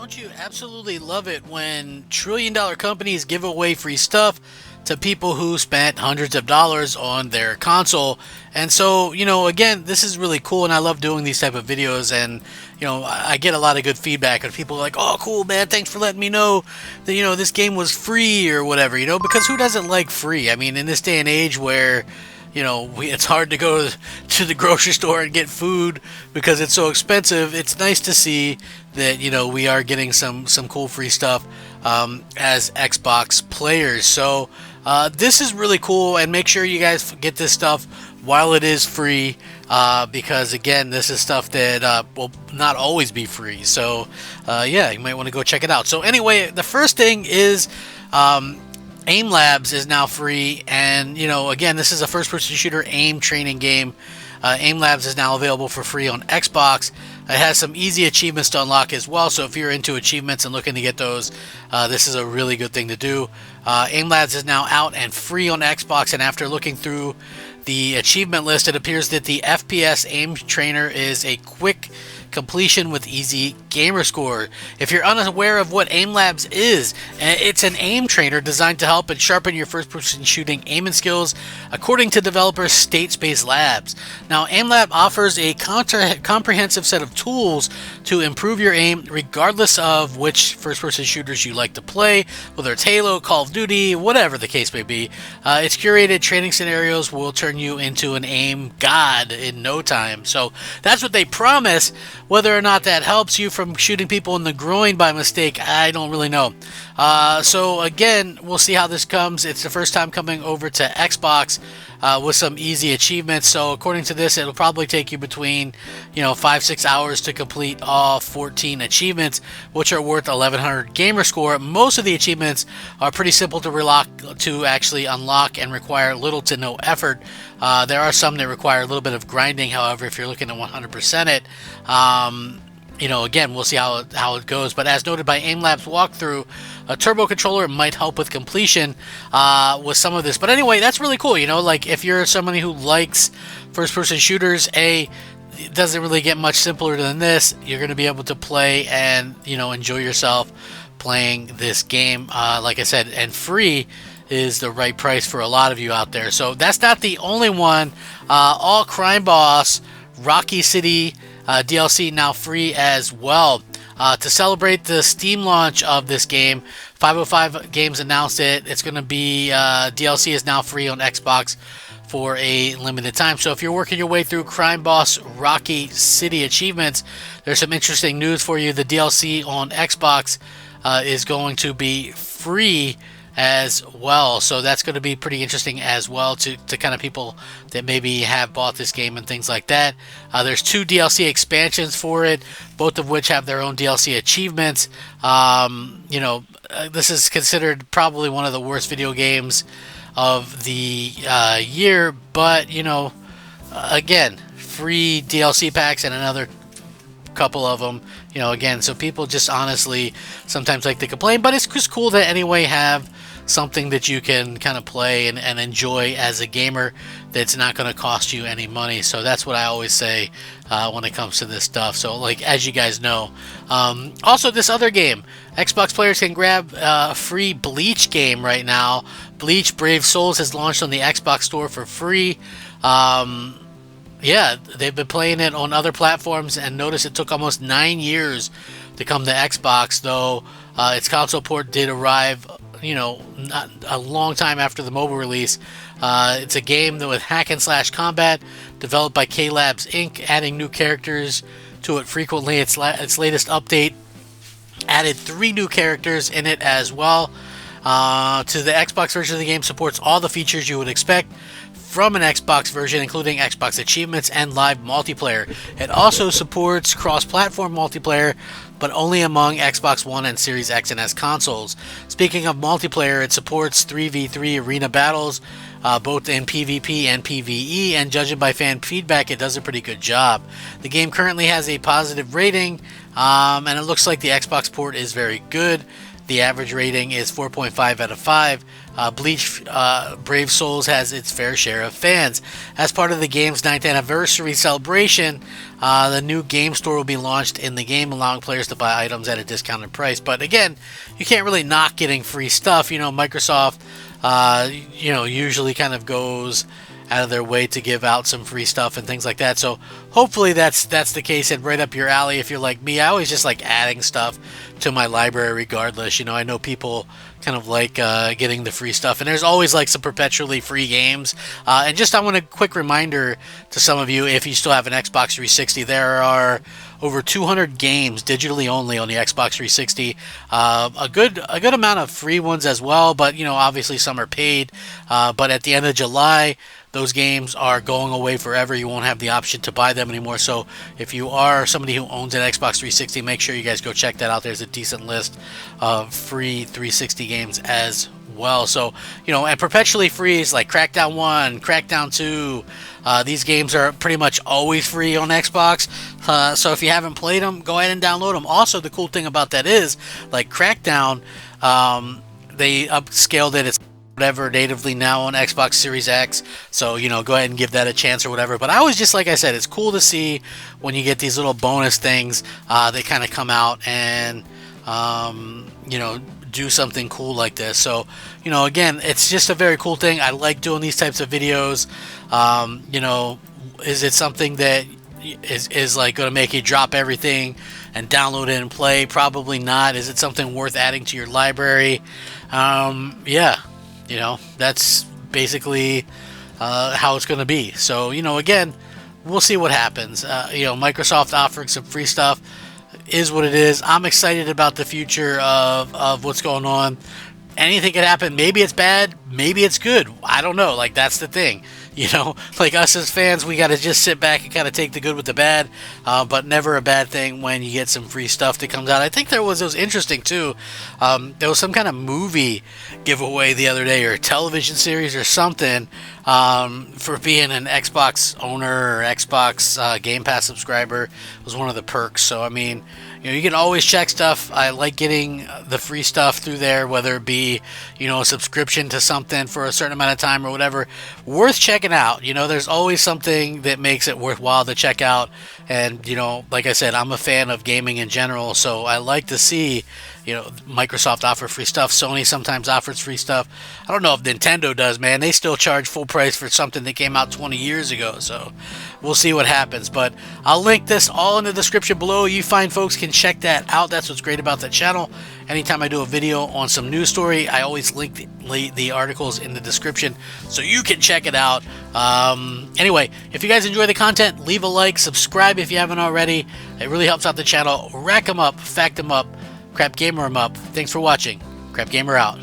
Don't you absolutely love it when trillion-dollar companies give away free stuff to people who spent hundreds of dollars on their console? And so, again, this is really cool, and I love doing these type of videos, and I get a lot of good feedback, and people are like, "Oh, cool, man! Thanks for letting me know that this game was free or whatever." Because who doesn't like free? I mean, in this day and age where it's hard to go to the grocery store and get food because it's so expensive. It's nice to see that we are getting some cool free stuff as Xbox players. So this is really cool, and make sure you guys get this stuff while it is free, because again, this is stuff that will not always be free. So yeah, you might want to go check it out. So anyway, the first thing is Aim Labs is now free, and again, this is a first-person shooter aim training game. Aim Labs is now available for free on Xbox. It has some easy achievements to unlock as well, so if you're into achievements and looking to get those, this is a really good thing to do. Aim Labs is now out and free on Xbox, and after looking through the achievement list, it appears that the FPS aim trainer is a quick completion with easy gamer score. If you're unaware of what Aim Labs is, it's an aim trainer designed to help and sharpen your first-person shooting aiming skills, according to developer State Space Labs. Now, Aim Lab offers a comprehensive set of tools to improve your aim, regardless of which first-person shooters you like to play, whether it's Halo, Call of Duty, whatever the case may be. Its curated training scenarios will turn you into an aim god in no time. So that's what they promise. Whether or not that helps you from shooting people in the groin by mistake, I don't really know. So again, we'll see how this comes. It's the first time coming over to Xbox with some easy achievements. So according to this, it'll probably take you between 5-6 hours to complete all 14 achievements, which are worth 1100 gamer score. Most of the achievements are pretty simple to actually unlock and require little to no effort. There are some that require a little bit of grinding. However, if you're looking to 100% it, again, we'll see how it goes. But as noted by Aim Labs walkthrough, a turbo controller might help with completion with some of this. But anyway, that's really cool. Like if you're somebody who likes first-person shooters, it doesn't really get much simpler than this. You're going to be able to play and enjoy yourself playing this game. Like I said, and free is the right price for a lot of you out there. So that's not the only one. All Crime Boss Rocky City DLC now free as well. To celebrate the Steam launch of this game, 505 Games announced it. It's going to be DLC is now free on Xbox for a limited time. So if you're working your way through Crime Boss Rocky City achievements, there's some interesting news for you. The DLC on Xbox is going to be free as well, so that's going to be pretty interesting as well to kind of people that maybe have bought this game and things like that. There's 2 DLC expansions for it, both of which have their own DLC achievements. This is considered probably one of the worst video games of the year, but again, free DLC packs and another couple of them, again, so people just honestly sometimes like to complain, but it's just cool to anyway have something that you can kind of play and enjoy as a gamer that's not going to cost you any money. So that's what I always say when it comes to this stuff. So like, as you guys know, also this other game, Xbox players can grab a free Bleach game right now. Bleach Brave Souls has launched on the Xbox store for free. Yeah, they've been playing it on other platforms, and notice it took almost 9 years to come to Xbox, though its console port did arrive not a long time after the mobile release. It's a game that with hack and slash combat, developed by K-Labs Inc., adding new characters to it frequently. Its latest update added 3 new characters in it as well. To the Xbox version of the game, supports all the features you would expect from an Xbox version, including Xbox achievements and live multiplayer. It also supports cross-platform multiplayer, but only among Xbox One and Series X and S consoles. Speaking of multiplayer, it supports 3v3 arena battles, both in PvP and PvE, and judging by fan feedback, it does a pretty good job. The game currently has a positive rating, and it looks like the Xbox port is very good. The average rating is 4.5 out of 5. Bleach Brave Souls has its fair share of fans. As part of the game's 9th anniversary celebration, the new game store will be launched in the game, allowing players to buy items at a discounted price. But again, you can't really knock getting free stuff. Microsoft, usually kind of goes out of their way to give out some free stuff and things like that. So hopefully that's the case and right up your alley. If you're like me, I always just like adding stuff to my library regardless. I know people kind of like getting the free stuff, and there's always like some perpetually free games. And just I want a quick reminder to some of you, if you still have an Xbox 360, there are over 200 games digitally only on the Xbox 360. A good amount of free ones as well, but obviously some are paid. But at the end of July, those games are going away forever. You won't have the option to buy them anymore. So if you are somebody who owns an Xbox 360, make sure you guys go check that out. There's a decent list of free 360 games as well. So, and perpetually free is like Crackdown 1, Crackdown 2. These games are pretty much always free on Xbox. So if you haven't played them, go ahead and download them. Also, the cool thing about that is, like Crackdown, they upscaled it. It's whatever natively now on Xbox Series X, so go ahead and give that a chance or whatever. But I always just, like I said, it's cool to see when you get these little bonus things that kind of come out and do something cool like this. So again, it's just a very cool thing. I like doing these types of videos. Is it something that is like going to make you drop everything and download it and play? Probably not. Is it something worth adding to your library? Yeah. That's basically how it's going to be. So, again, we'll see what happens. Microsoft offering some free stuff is what it is. I'm excited about the future of what's going on. Anything could happen. Maybe it's bad. Maybe it's good. I don't know. Like, that's the thing. Like us as fans, we got to just sit back and kind of take the good with the bad, but never a bad thing when you get some free stuff that comes out. I think it was interesting too. There was some kind of movie giveaway the other day, or a television series or something, for being an Xbox owner or Xbox Game Pass subscriber. It was one of the perks. So, I mean, you can always check stuff. I like getting the free stuff through there, whether it be, a subscription to something for a certain amount of time or whatever. Worth checking out. There's always something that makes it worthwhile to check out. And, like I said, I'm a fan of gaming in general, so I like to see, Microsoft offer free stuff. Sony sometimes offers free stuff. I don't know if Nintendo does, man. They still charge full price for something that came out 20 years ago, so we'll see what happens. But I'll link this all in the description below. You fine folks can check that out. That's what's great about the channel. Anytime I do a video on some news story, I always link the articles in the description so you can check it out. Anyway, if you guys enjoy the content, leave a like, subscribe if you haven't already. It really helps out the channel. Rack 'em up, fact 'em up, Crap Gamer 'em up. Thanks for watching. Crap Gamer out.